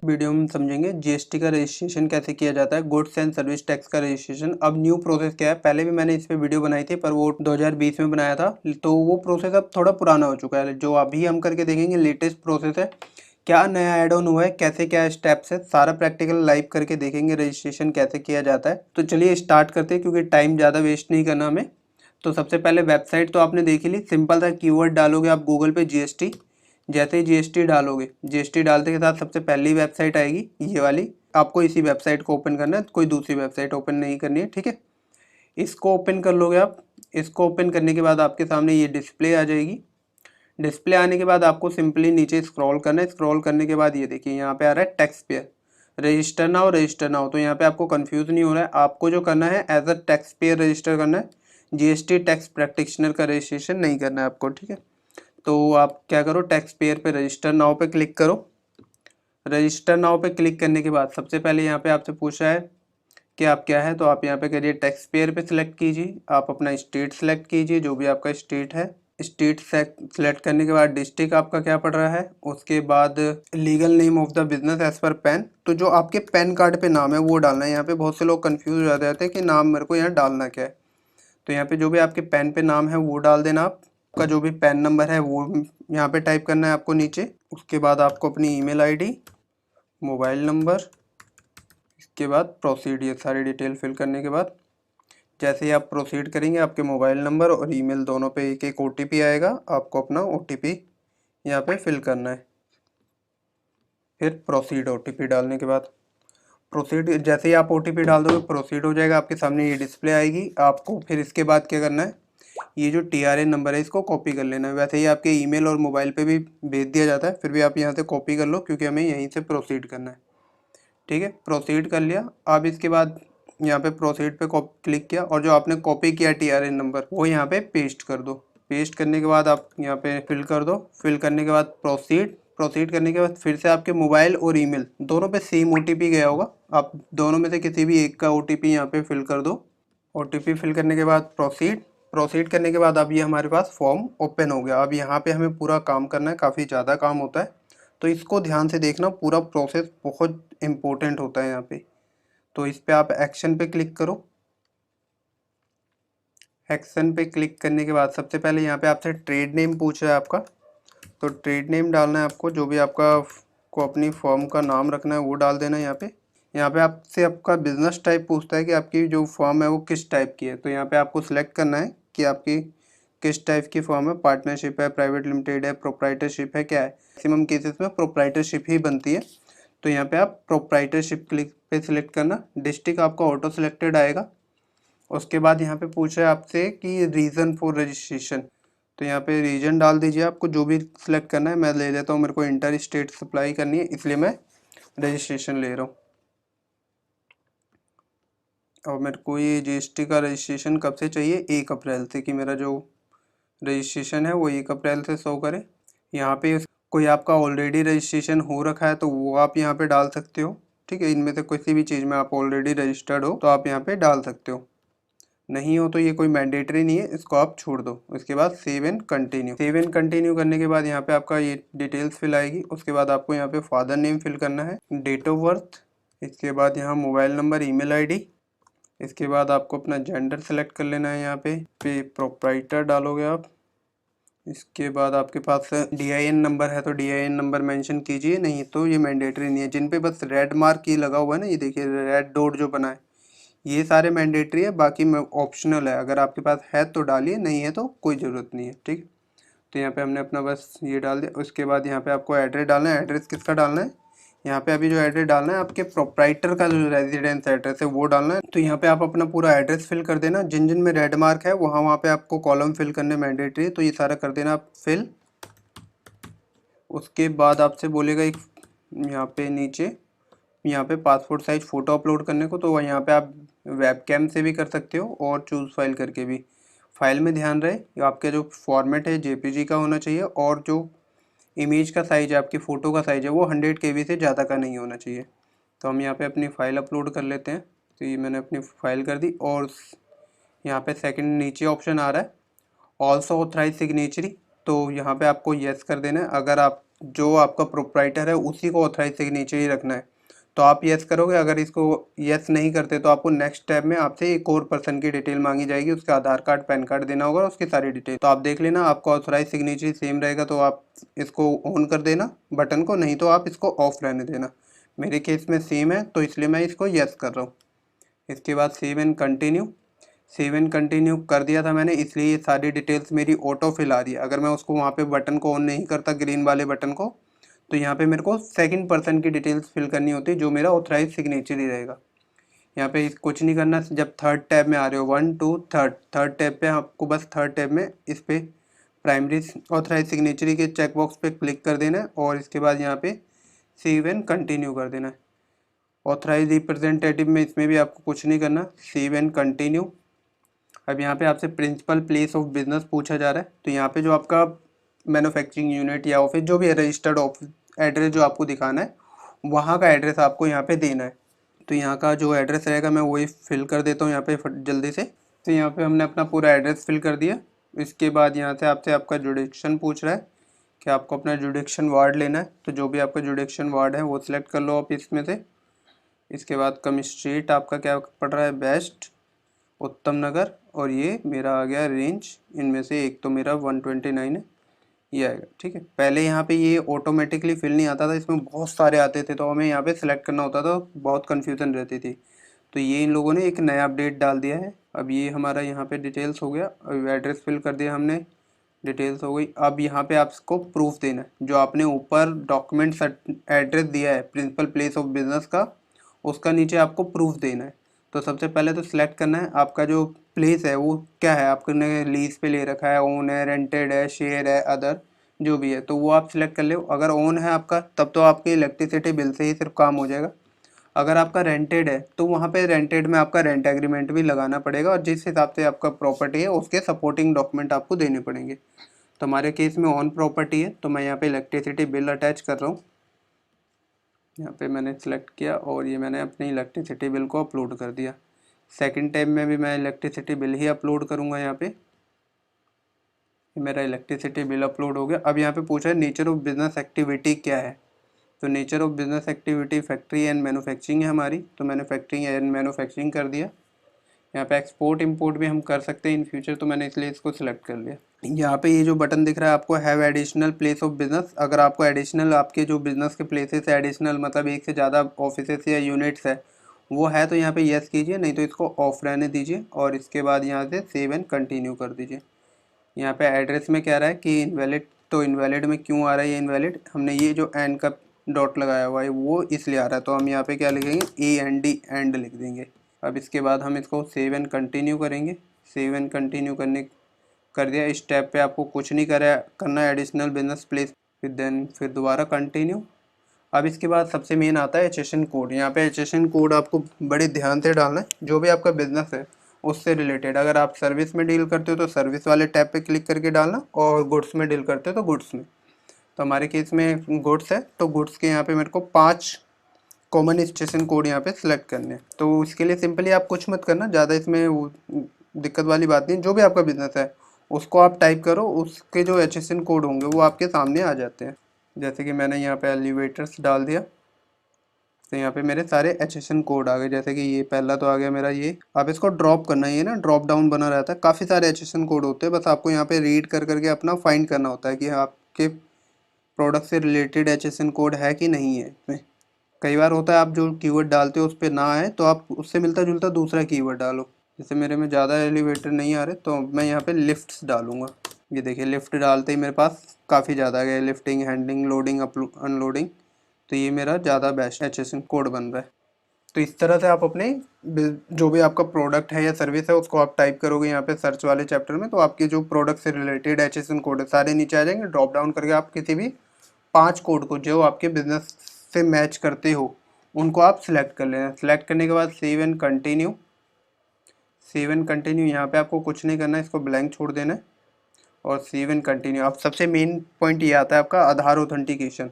Video में समझेंगे GST का रजिस्ट्रेशन कैसे किया जाता है, गुड्स एंड सर्विस टैक्स का रजिस्ट्रेशन। अब न्यू प्रोसेस क्या है, पहले भी मैंने इस पे वीडियो बनाई थी पर वो 2020 में बनाया था, तो वो प्रोसेस अब थोड़ा पुराना हो चुका है। जो अभी हम करके देखेंगे लेटेस्ट प्रोसेस है, क्या नया ऐड ऑन हुआ है, कैसे क्या स्टेप्स है, सारा प्रैक्टिकल लाइव करके देखेंगे रजिस्ट्रेशन कैसे किया जाता है। तो चलिए स्टार्ट करते हैं, क्योंकि टाइम ज़्यादा वेस्ट नहीं करना हमें। तो सबसे पहले वेबसाइट तो आपने देख ली, सिंपल सा कीवर्ड डालोगे आप गूगल पे जीएसटी। जैसे ही जीएसटी डालोगे, जीएसटी डालते के साथ सबसे पहली वेबसाइट आएगी ये वाली। आपको इसी वेबसाइट को ओपन करना है, कोई दूसरी वेबसाइट ओपन नहीं करनी है, ठीक है। इसको ओपन कर लोगे आप। इसको ओपन करने के बाद आपके सामने ये डिस्प्ले आ जाएगी। डिस्प्ले आने के बाद आपको सिंपली नीचे स्क्रॉल करना है। स्क्रॉल करने के बाद ये देखिए यहाँ पे आ रहा है tax payer, register now, register now. तो यहाँ पे आपको कंफ्यूज नहीं हो रहा है, आपको जो करना है as a tax payer register करना है, जीएसटी टैक्स प्रैक्टिशनर का रजिस्ट्रेशन नहीं करना है आपको, ठीक है। तो आप क्या करो, टैक्स पेयर पे रजिस्टर नाउ पे क्लिक करो। रजिस्टर नाउ पे क्लिक करने के बाद सबसे पहले यहाँ पे आपसे पूछा है कि आप क्या है, तो आप यहाँ पे करिए टैक्स पेयर पे सिलेक्ट कीजिए। आप अपना स्टेट सेलेक्ट कीजिए, जो भी आपका स्टेट है। स्टेट सेलेक्ट करने के बाद डिस्ट्रिक्ट आपका क्या पड़ रहा है, उसके बाद legal name of the business as per PAN. तो जो आपके पैन कार्ड पे नाम है वो डालना है। यहाँ पे बहुत से लोग कंफ्यूज हो जाते हैं कि नाम मेरे को यहाँ डालना क्या है। तो यहाँ पे जो भी आपके पैन पे नाम है वो डाल देना। आपका जो भी पैन नंबर है वो यहाँ पे टाइप करना है आपको नीचे। उसके बाद आपको अपनी ईमेल आईडी, मोबाइल नंबर, इसके बाद प्रोसीड, ये सारी डिटेल फिल करने के बाद जैसे ही आप प्रोसीड करेंगे आपके मोबाइल नंबर और ईमेल दोनों पे एक एक ओटीपी आएगा। आपको अपना ओटीपी यहाँ पे फिल करना है। फिर प्रोसीड, ओटीपी डालने के बाद प्रोसीड, जैसे ही आप ओटीपी डाल दोगे प्रोसीड हो जाएगा। आपके सामने ये डिस्प्ले आएगी। आपको फिर इसके बाद क्या करना है, ये जो टीआरएन नंबर है इसको कॉपी कर लेना है। वैसे ही आपके ईमेल और मोबाइल पे भी भेज दिया जाता है, फिर भी आप यहाँ से कॉपी कर लो, क्योंकि हमें यहीं से प्रोसीड करना है, ठीक है। प्रोसीड कर लिया। अब इसके बाद यहाँ पे प्रोसीड पे क्लिक किया और जो आपने कॉपी किया टीआरएन नंबर वो यहाँ पे पेस्ट कर दो। पेस्ट करने के बाद आप यहाँ पे फिल कर दो। फिल करने के बाद प्रोसीड करने के बाद फिर से आपके मोबाइल और ईमेल दोनों पे सेम ओटीपी गया होगा। आप दोनों में से किसी भी एक का ओटीपी यहाँ पे फिल कर दो। ओटीपी फिल करने के बाद प्रोसीड करने के बाद अब ये हमारे पास फॉर्म ओपन हो गया। अब यहाँ पे हमें पूरा काम करना है, काफ़ी ज़्यादा काम होता है, तो इसको ध्यान से देखना। पूरा प्रोसेस बहुत इम्पोर्टेंट होता है यहाँ पे। तो इस पे आप एक्शन पे क्लिक करो। एक्शन पे क्लिक करने के बाद सबसे पहले यहाँ पे आपसे ट्रेड नेम पूछ रहा है आपका, तो ट्रेड नेम डालना है आपको। जो भी आपका को अपनी फॉर्म का नाम रखना है वो डाल देना है यहाँ पे। यहाँ पे आपसे आपका बिजनेस टाइप पूछता है कि आपकी जो फॉर्म है वो किस टाइप की है। तो यहाँ पे आपको सिलेक्ट करना है कि आपकी किस टाइप की फॉर्म है, पार्टनरशिप है, प्राइवेट लिमिटेड है, प्रोप्राइटरशिप है, क्या है। मैक्सिमम केसेस में प्रोप्राइटरशिप ही बनती है। तो यहाँ पे आप प्रोप्राइटरशिप क्लिक पे सिलेक्ट करना। डिस्ट्रिक्ट आपका ऑटो सिलेक्टेड आएगा। उसके बाद यहाँ पे पूछा है आपसे कि रीज़न फॉर रजिस्ट्रेशन, तो यहाँ पे रीजन डाल दीजिए। आपको जो भी सिलेक्ट करना है, मैं ले लेता हूँ, मेरे को इंटर स्टेट सप्लाई करनी है इसलिए मैं रजिस्ट्रेशन ले रहा हूँ। और मेरे को ये जीएसटी का रजिस्ट्रेशन कब से चाहिए, 1 अप्रैल से, कि मेरा जो रजिस्ट्रेशन है वो 1 अप्रैल से शो करे। यहाँ पे कोई आपका ऑलरेडी रजिस्ट्रेशन हो रखा है तो वो आप यहाँ पे डाल सकते हो, ठीक है। इनमें से किसी भी चीज़ में आप ऑलरेडी रजिस्टर्ड हो तो आप यहाँ पे डाल सकते हो। नहीं हो तो ये कोई मैंडेटरी नहीं है, इसको आप छोड़ दो। उसके बाद save and continue. Save and continue करने के बाद यहाँ पे आपका ये डिटेल्स फिल आएगी। उसके बाद आपको यहाँ पे फादर नेम फिल करना है, डेट ऑफ बर्थ, इसके बाद यहाँ मोबाइल नंबर, ईमेल आईडी। इसके बाद आपको अपना जेंडर सेलेक्ट कर लेना है। यहाँ पे प्रोप्राइटर डालोगे आप। इसके बाद आपके पास DIN नंबर है तो DIN नंबर मेंशन कीजिए, नहीं तो ये मैंडेटरी नहीं है। जिन पे बस रेड मार्क ये लगा हुआ है ना, ये देखिए रेड डॉट जो बना है, ये सारे मैंडेटरी है, बाकी में ऑप्शनल है। अगर आपके पास है तो डालिए, नहीं है तो कोई ज़रूरत नहीं है, ठीक। तो यहाँ पे हमने अपना बस ये डाल दिया। उसके बाद यहाँ पे आपको एड्रेस डालना है। एड्रेस किसका डालना है, यहाँ पे अभी जो एड्रेस डालना है आपके प्रोप्राइटर का जो रेजिडेंस एड्रेस है वो डालना है। तो यहाँ पे आप अपना पूरा एड्रेस फिल कर देना। जिन जिन में रेड मार्क है वहाँ पे आपको कॉलम फिल करने मैंडेटरी, तो ये सारा कर देना आप फिल। उसके बाद आपसे बोलेगा एक यहाँ पे नीचे, यहाँ पे पासपोर्ट साइज फ़ोटो अपलोड करने को, तो यहाँ पे आप वेबकैम से भी कर सकते हो और चूज़ फाइल करके भी। फाइल में ध्यान रहे आपके जो फॉर्मेट है JPG का होना चाहिए, और जो इमेज का साइज़ है, आपकी फ़ोटो का साइज़ है, वो 100 KB से ज़्यादा का नहीं होना चाहिए। तो हम यहाँ पे अपनी फ़ाइल अपलोड कर लेते हैं। तो ये मैंने अपनी फ़ाइल कर दी। और यहाँ पे सेकंड नीचे ऑप्शन आ रहा है ऑल्सो ऑथराइज सिग्नेचरी, तो यहाँ पे आपको येस कर देना है। अगर आप जो आपका प्रोप्राइटर है उसी को ऑथराइज सिग्नेचर ही रखना है। तो आप यस करोगे। अगर इसको यस नहीं करते तो आपको नेक्स्ट स्टेप में आपसे एक और पर्सन की डिटेल मांगी जाएगी, उसका आधार कार्ड पैन कार्ड देना होगा, उसकी सारी डिटेल। तो आप देख लेना, आपका ऑथराइज सिग्नेचर सेम रहेगा तो आप इसको ऑन कर देना बटन को, नहीं तो आप इसको ऑफ रहने देना। मेरे केस में सेम है तो इसलिए मैं इसको यस कर रहा हूँ। इसके बाद save and continue. Save and continue कर दिया था मैंने, इसलिए ये सारी डिटेल्स मेरी ऑटो फिल आ रही है। अगर मैं उसको वहाँ पे बटन को ऑन नहीं करता, ग्रीन वाले बटन को, तो यहाँ पे मेरे को सेकंड पर्सन की डिटेल्स फिल करनी होती है जो मेरा ऑथराइज सिग्नेचर ही रहेगा। यहाँ पे कुछ नहीं करना। जब थर्ड टैब में आ रहे हो, 1 2 थर्ड टैब पे आपको बस थर्ड टैब में इस पे प्राइमरी ऑथराइज सिग्नेचर के चेक बॉक्स पे क्लिक कर देना है और इसके बाद यहाँ पे सेव एंड कंटिन्यू कर देना है। ऑथराइज रिप्रेजेंटेटिव में इसमें भी आपको कुछ नहीं करना, सेव एंड कंटिन्यू। अब यहाँ पे आपसे प्रिंसिपल प्लेस ऑफ बिजनेस पूछा जा रहा है, तो यहाँ पे जो आपका मैन्युफैक्चरिंग यूनिट या ऑफिस जो भी है, रजिस्टर्ड ऑफिस एड्रेस जो आपको दिखाना है, वहाँ का एड्रेस आपको यहाँ पे देना है। तो यहाँ का जो एड्रेस रहेगा मैं वही फिल कर देता हूँ यहाँ पे जल्दी से। तो यहाँ पे हमने अपना पूरा एड्रेस फिल कर दिया। इसके बाद यहाँ से आपसे आपका जुडिक्शन पूछ रहा है कि आपको अपना जुडिक्शन वार्ड लेना है, तो जो भी आपका जुडिक्शन वार्ड है वो सिलेक्ट कर लो आप इसमें से। इसके बाद कम स्ट्रीट आपका क्या पड़ रहा है, बेस्ट, उत्तम नगर, और ये मेरा आ गया रेंज। इनमें से एक तो मेरा 129 है, ये आएगा। ठीक है, पहले यहाँ पे ये ऑटोमेटिकली फिल नहीं आता था, इसमें बहुत सारे आते थे तो हमें यहाँ पे सिलेक्ट करना होता था, बहुत कन्फ्यूज़न रहती थी। तो ये इन लोगों ने एक नया अपडेट डाल दिया है। अब ये हमारा यहाँ पे डिटेल्स हो गया, अब एड्रेस फिल कर दिया हमने, डिटेल्स हो गई। अब यहाँ पे आपको प्रूफ देना है, जो आपने ऊपर डॉक्यूमेंट एड्रेस दिया है प्रिंसिपल प्लेस ऑफ बिजनेस का, उसका नीचे आपको प्रूफ देना है। तो सबसे पहले तो सिलेक्ट करना है आपका जो प्लेस है वो क्या है, आपने लीज पे ले रखा है, ओन है, रेंटेड है, शेयर है, अदर जो भी है, तो वो आप सिलेक्ट कर लो। अगर ओन है आपका तब तो आपके इलेक्ट्रिसिटी बिल से ही सिर्फ काम हो जाएगा। अगर आपका रेंटेड है तो वहाँ पे रेंटेड में आपका रेंट एग्रीमेंट भी लगाना पड़ेगा और जिस हिसाब से आपका प्रॉपर्टी है उसके सपोर्टिंग डॉक्यूमेंट आपको देने पड़ेंगे। तो हमारे केस में ऑन प्रॉपर्टी है तो मैं यहाँ पे इलेक्ट्रिसिटी बिल अटैच कर रहा हूँ। यहाँ पे मैंने सेलेक्ट किया और ये मैंने अपनी इलेक्ट्रिसिटी बिल को अपलोड कर दिया। सेकंड टैब में भी मैं इलेक्ट्रिसिटी बिल ही अपलोड करूँगा। यहाँ पे मेरा इलेक्ट्रिसिटी बिल अपलोड हो गया। अब यहाँ पे पूछा है नेचर ऑफ बिजनेस एक्टिविटी क्या है, तो nature of business activity factory and manufacturing है हमारी, तो मैन्युफैक्चरिंग एंड मैन्युफैक्चरिंग कर दिया। यहाँ पे एक्सपोर्ट इंपोर्ट भी हम कर सकते हैं इन फ्यूचर, तो मैंने इसलिए इसको सिलेक्ट कर लिया। यहाँ पे ये जो बटन दिख रहा है आपको, have additional place of business, अगर आपको एडिशनल आपके जो बिजनेस के प्लेसेस है, एडिशनल मतलब एक से ज़्यादा ऑफिसेस या यूनिट्स है वो है, तो यहाँ पे यस कीजिए, नहीं तो इसको ऑफ रहने दीजिए और इसके बाद यहाँ से सेव एंड कंटिन्यू कर दीजिए। यहाँ पे एड्रेस में क्या रहा है कि इनवैलिड, तो इनवैलिड में क्यों आ रहा है ये इनवैलिड, हमने ये जो एंड का डॉट लगाया हुआ है वो इसलिए आ रहा है, तो हम यहाँ पे क्या लिखेंगे, AND एंड लिख देंगे। अब इसके बाद हम इसको सेव एंड कंटिन्यू करेंगे। सेव एंड कंटिन्यू कर दिया। इस स्टेप पे आपको कुछ नहीं करना है, एडिशनल बिजनेस प्लेस, फिर दोबारा कंटिन्यू। अब इसके बाद सबसे मेन आता है HSN कोड। यहाँ पे HSN कोड आपको बड़े ध्यान से डालना है, जो भी आपका बिजनेस है उससे रिलेटेड। अगर आप सर्विस में डील करते हो तो सर्विस वाले टैब पे क्लिक करके डालना, और गुड्स में डील करते हो तो गुड्स में। तो हमारे केस में गुड्स है तो गुड्स के यहाँ पे मेरे को 5 कॉमन HSN कोड यहाँ पे सिलेक्ट करने हैं। तो इसके लिए सिंपली आप कुछ मत करना, ज़्यादा इसमें दिक्कत वाली बात नहीं। जो भी आपका बिजनेस है उसको आप टाइप करो, उसके जो HSN कोड होंगे वो आपके सामने आ जाते हैं। जैसे कि मैंने यहाँ पे एलिवेटर्स डाल दिया तो यहाँ पे मेरे सारे HSN कोड आ गए। जैसे कि ये पहला तो आ गया मेरा ये, आप इसको ड्रॉप करना, ये ना ड्रॉप डाउन बना रहता है, काफ़ी सारे HSN कोड होते हैं, बस आपको यहाँ पे रीड कर करके अपना फाइंड करना होता है कि आपके प्रोडक्ट से रिलेटेड HSN कोड है कि नहीं है इसमें। कई बार होता है आप जो कीवर्ड डालते हो उस पर ना आए तो आप उससे मिलता जुलता दूसरा कीवर्ड डालो। जैसे मेरे में ज़्यादा एलिवेटर नहीं आ रहे तो मैं यहाँ पे लिफ्ट्स डालूँगा। ये देखिए लिफ्ट डालते ही मेरे पास काफ़ी ज़्यादा आ गया, लिफ्टिंग, हैंडलिंग, लोडिंग, अनलोडिंग, तो ये मेरा ज़्यादा बेस्ट HSN कोड बन रहा है। तो इस तरह से आप अपने जो भी आपका प्रोडक्ट है या सर्विस है उसको आप टाइप करोगे यहाँ पे सर्च वाले चैप्टर में, तो आपके जो प्रोडक्ट से रिलेटेड HSN कोड है सारे नीचे आ जाएंगे। ड्रॉप डाउन करके आप किसी भी 5 कोड को जो आपके बिजनेस से मैच करते हो उनको आप सिलेक्ट कर लेना। सिलेक्ट करने के बाद save and continue. Save and continue यहाँ पे आपको कुछ नहीं करना है, इसको ब्लैंक छोड़ देना है और सेव एंड कंटिन्यू। अब सबसे मेन पॉइंट ये आता है आपका आधार ऑथेंटिकेशन।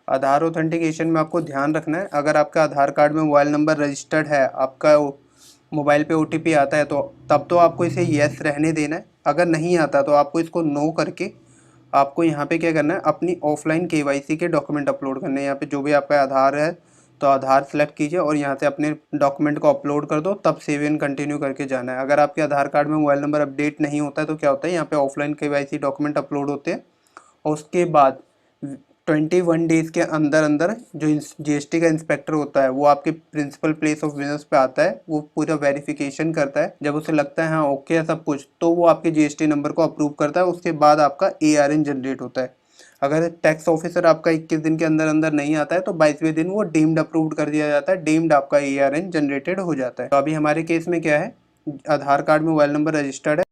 आधार ऑथेंटिकेशन में आपको ध्यान रखना है, अगर आपका आधार कार्ड में मोबाइल नंबर रजिस्टर्ड है, आपका मोबाइल पे OTP आता है तो तब तो आपको इसे येस रहने देना है। अगर नहीं आता तो आपको इसको नो करके आपको यहाँ पे क्या करना है, अपनी ऑफलाइन केवाईसी के डॉक्यूमेंट अपलोड करने हैं। यहाँ पे जो भी आपका आधार है तो आधार सेलेक्ट कीजिए और यहाँ से अपने डॉक्यूमेंट को अपलोड कर दो, तब सेव एंड कंटिन्यू करके जाना है। अगर आपके आधार कार्ड में मोबाइल नंबर अपडेट नहीं होता है तो क्या होता है, यहाँ पे ऑफलाइन केवाईसी डॉक्यूमेंट अपलोड होते हैं और उसके बाद 21 डेज़ के अंदर अंदर जो जीएसटी का इंस्पेक्टर होता है वो आपके प्रिंसिपल प्लेस ऑफ बिजनेस पे आता है, वो पूरा वेरिफिकेशन करता है। जब उसे लगता है हाँ ओके है सब कुछ, तो वो आपके जीएसटी नंबर को अप्रूव करता है। उसके बाद आपका एआरएन जनरेट होता है। अगर टैक्स ऑफिसर आपका 21 दिन के अंदर अंदर नहीं आता है तो 22वें दिन वो डीम्ड अप्रूव्ड कर दिया जाता है, डीम्ड आपका एआरएन जनरेटेड हो जाता है। तो अभी हमारे केस में क्या है, आधार कार्ड में मोबाइल नंबर रजिस्टर्ड है।